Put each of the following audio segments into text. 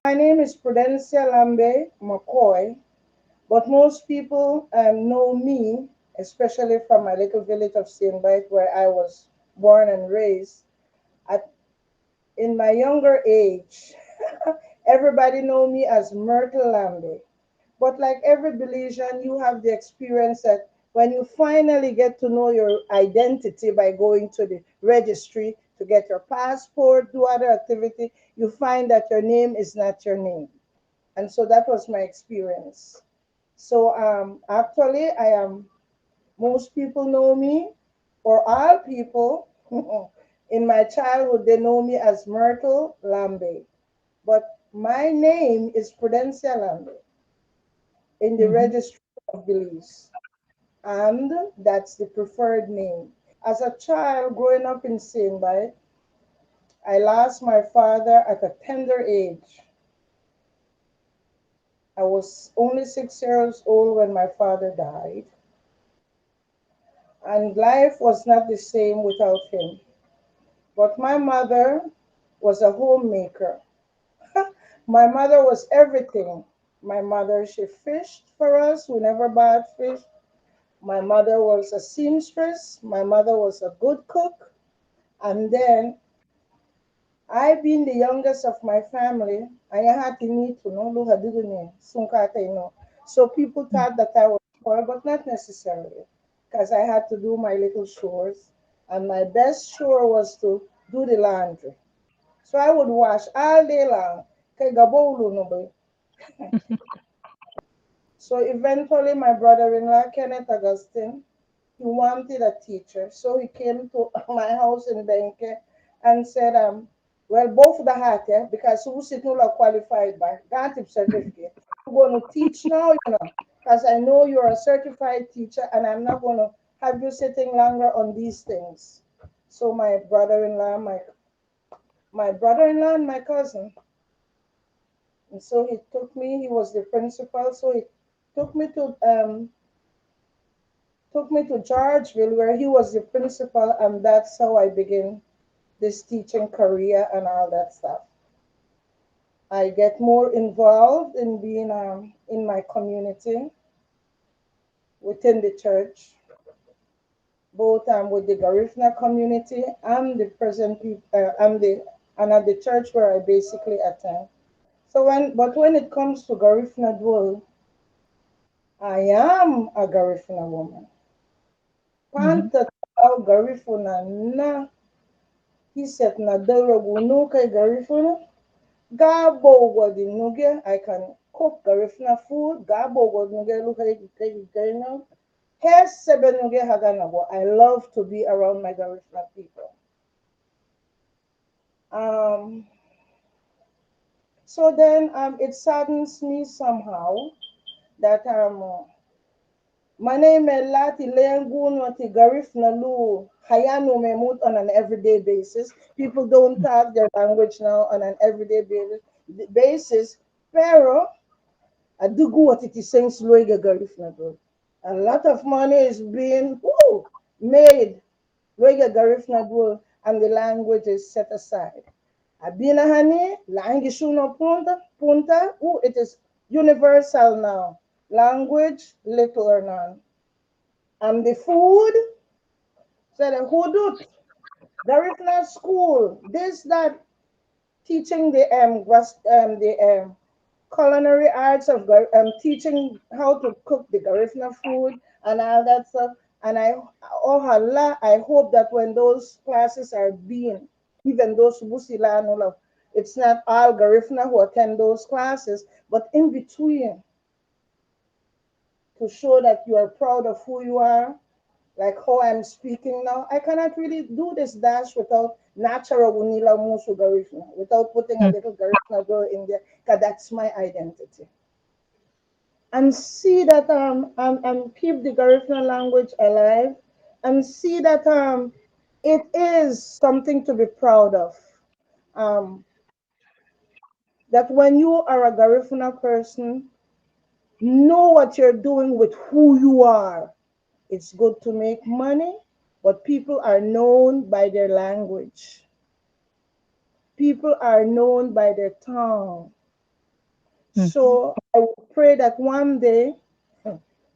My name is Prudencia Lambey, McKoy, but most people know me, especially from my little village of Siene Bight, where I was born and raised. At, in my younger age, everybody know me as Myrtle Lambey. But like every Belizean, you have the experience that when you finally get to know your identity by going to the registry to get your passport, do other activity, you find that your name is not your name. And so that was my experience. So actually, I am. Most people know me, or all people in my childhood, they know me as Myrtle Lambey. But my name is Prudencia Lambey in the Mm-hmm. registry of Belize, and that's the preferred name. As a child growing up in Siene Bight, I lost my father at a tender age. I was only 6 years old when my father died, and life was not the same without him. But my mother was a homemaker. My mother was everything. My mother, she fished for us. We never bought fish. My mother was a seamstress. My mother was a good cook. And then I, being the youngest of my family, I had to meet to know look at the name, Sunkata, you know. So people thought that I was poor, but not necessarily, because I had to do my little chores. And my best chore was to do the laundry. So I would wash all day long. Kay gabolo no ba? So eventually my brother-in-law, Kenneth Augustine, he wanted a teacher. So he came to my house in Benke and said, well, both the hat, yeah, because who sit no qualified by that certificate. I'm going to teach now, you know, because I know you're a certified teacher and I'm not going to have you sitting longer on these things. So my brother-in-law and my cousin. And so he took me, he was the principal, so he took me to um took me to Georgeville where he was the principal, and that's how I began this teaching career and all that stuff. I get more involved in being in my community within the church, both with the Garifuna community and the present people and at the church where I basically attend. So when it comes to Garifuna Dwell, I am a Garifuna woman. Mm-hmm. Panta tao Garifuna na hiset na daraguno kay Garifuna. Gabo wadi nuge, I can cook Garifuna food. Gabo wadi nuge look at it now. Here sebe nuge haganabo. I love to be around my Garifuna people. Um, so then it saddens me somehow that Mane lati lengun wati garif na lu hayano memut on an everyday basis. People don't talk their language now on an everyday basis. Pero adugu wati tiseng sluiga garif na do. A lot of money is being made luiga garif na do, and the language is set aside. Abina hani langi shuno punta. It is universal now. Language little or none. And the food, so the hudut, there is not school. This that teaching the culinary arts of teaching how to cook the Garifuna food and all that stuff. And oh Allah, I hope that when those classes are being, even those Busila and all of, it's not all Garifuna who attend those classes, but in between to show that you are proud of who you are, like how I'm speaking now. I cannot really do this dash without natural Unila Musu Garifuna, without putting a little Garifuna girl in there, because that's my identity. And see that keep the Garifuna language alive, and see that it is something to be proud of. Um, that when you are a Garifuna person, know what you're doing with who you are. It's good to make money, but people are known by their language. People are known by their tongue. Mhm. So I would pray that one day,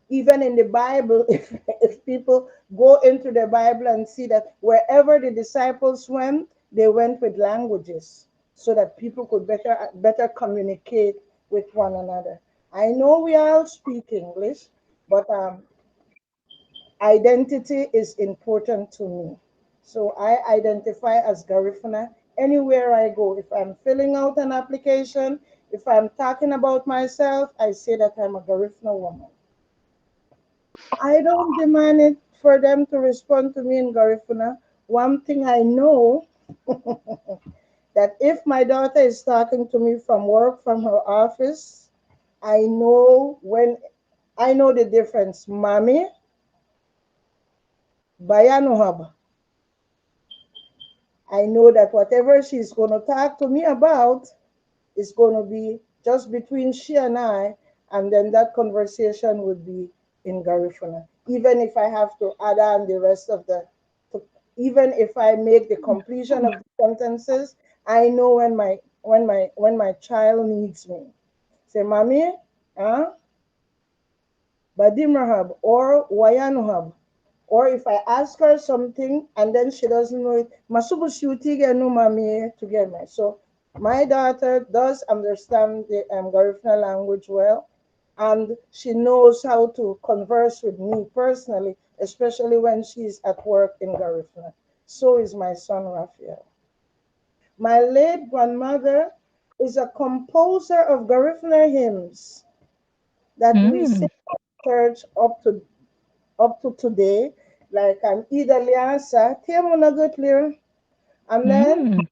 even in the Bible, if people go into the Bible and see that wherever the disciples went, they went with languages so that people could better communicate with one another. I know we all speak English, but identity is important to me. So I identify as Garifuna anywhere I go. If I'm filling out an application, if I'm talking about myself, I say that I'm a Garifuna woman. I don't demand it for them to respond to me in Garifuna. One thing I know that if my daughter is talking to me from work, from her office, I know the difference. Mommy, Bayanuhab. I know that whatever she's going to talk to me about is going to be just between she and then that conversation would be in Garifuna. Even if I have to add on the rest of to, even if I make the completion of the sentences, I know when my child needs me. Say, mommy, huh? Badimrahab or Wayanuhab. Or if I ask her something and then she doesn't know it, Masubu Shutige no mami to get me. So my daughter does understand the Garifuna language well, and she knows how to converse with me personally, especially when she's at work in Garifuna. So is my son Raphael. My late grandmother is a composer of Garifuna hymns that we Mm. sing at church up to today, like Ida Liasa, Tiamunagut. And then Mm.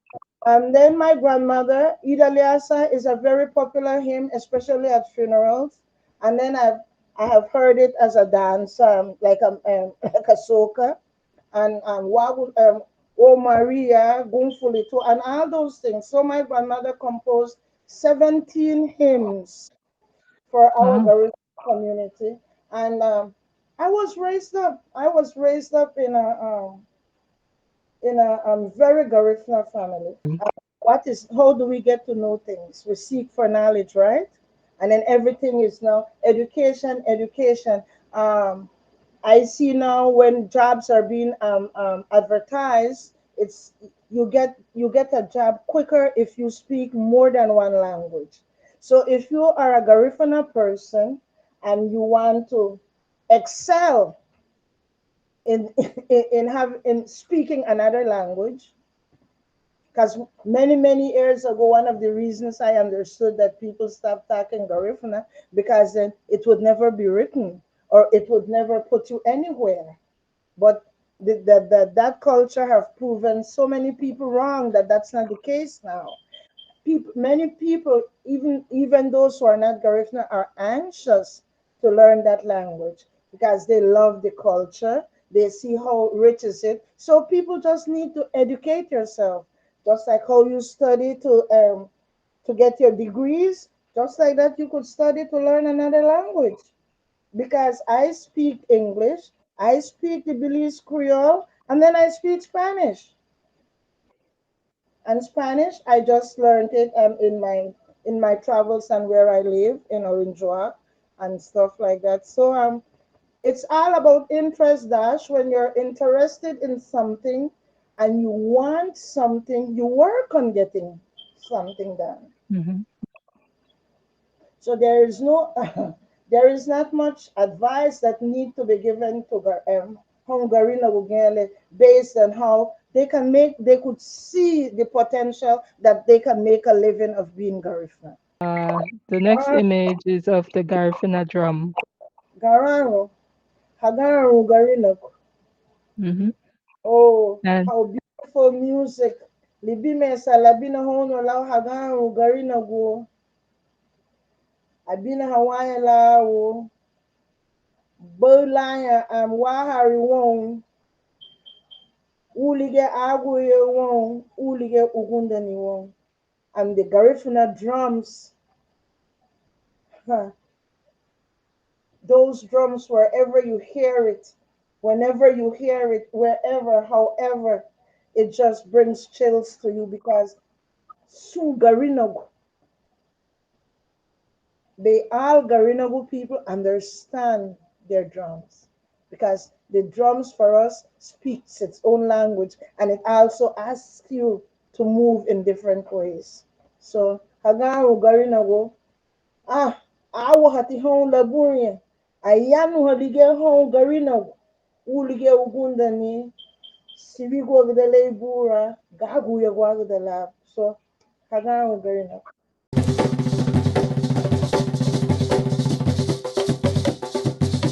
my grandmother, Ida Liasa, is a very popular hymn, especially at funerals. And then I have heard it as a dance, like a soca, and O Maria, Gumfuli too, and all those things. So my grandmother composed 17 hymns for our Wow. Garissa community. And I was raised up in a very Garifuna family. How do we get to know things? We seek for knowledge, right? And then everything is now education, education. Um, I see now when jobs are being advertised, it's you get a job quicker if you speak more than one language. So if you are a Garifuna person and you want to excel in in speaking another language, because many years ago, one of the reasons I understood that people stopped talking Garifuna because then it would never be written or it would never put you anywhere. But that culture have proven so many people wrong that that's not the case now. Many people, even those who are not Garifuna, are anxious to learn that language because they love the culture. They see how rich is it. So people just need to educate yourself, just like how you study to get your degrees. Just like that, you could study to learn another language. Because I speak English, I speak the Belize Creole, and then I speak Spanish. And Spanish, I just learned it in my travels and where I live in Orange Walk and stuff like that. So it's all about interest dash. When you're interested in something and you want something, you work on getting something done. Mhm. So there is no, there is not much advice that need to be given to Hungarina Wugele based on how they could see the potential that they can make a living of being Garifuna. The next Ah, image is of the Garifuna drum. Garano, Hagaro Garina. Hmm. Oh, And how beautiful music. Libime Salabina Hono Lao Hagaro Garina Go. Abina Hawaii Lao. Bolaya Wahari Wong. Ulige Aguye Wong. Ulige Ugundani Wong. And the Garifuna drums. Huh. Those drums, wherever you hear it, whenever you hear it, wherever, however, it just brings chills to you because Sugarino, They all Garinagu people understand their drums because the drums for us speaks its own language and it also asks you to move in different ways. So Hagaru Garinagu, ah, awo hati hon laburie, ayanu halige hon Garinagu, ulige ugunda ni, sibigo gdele bura, gagu ya gwagu de lab. So Hagaru Garinagu.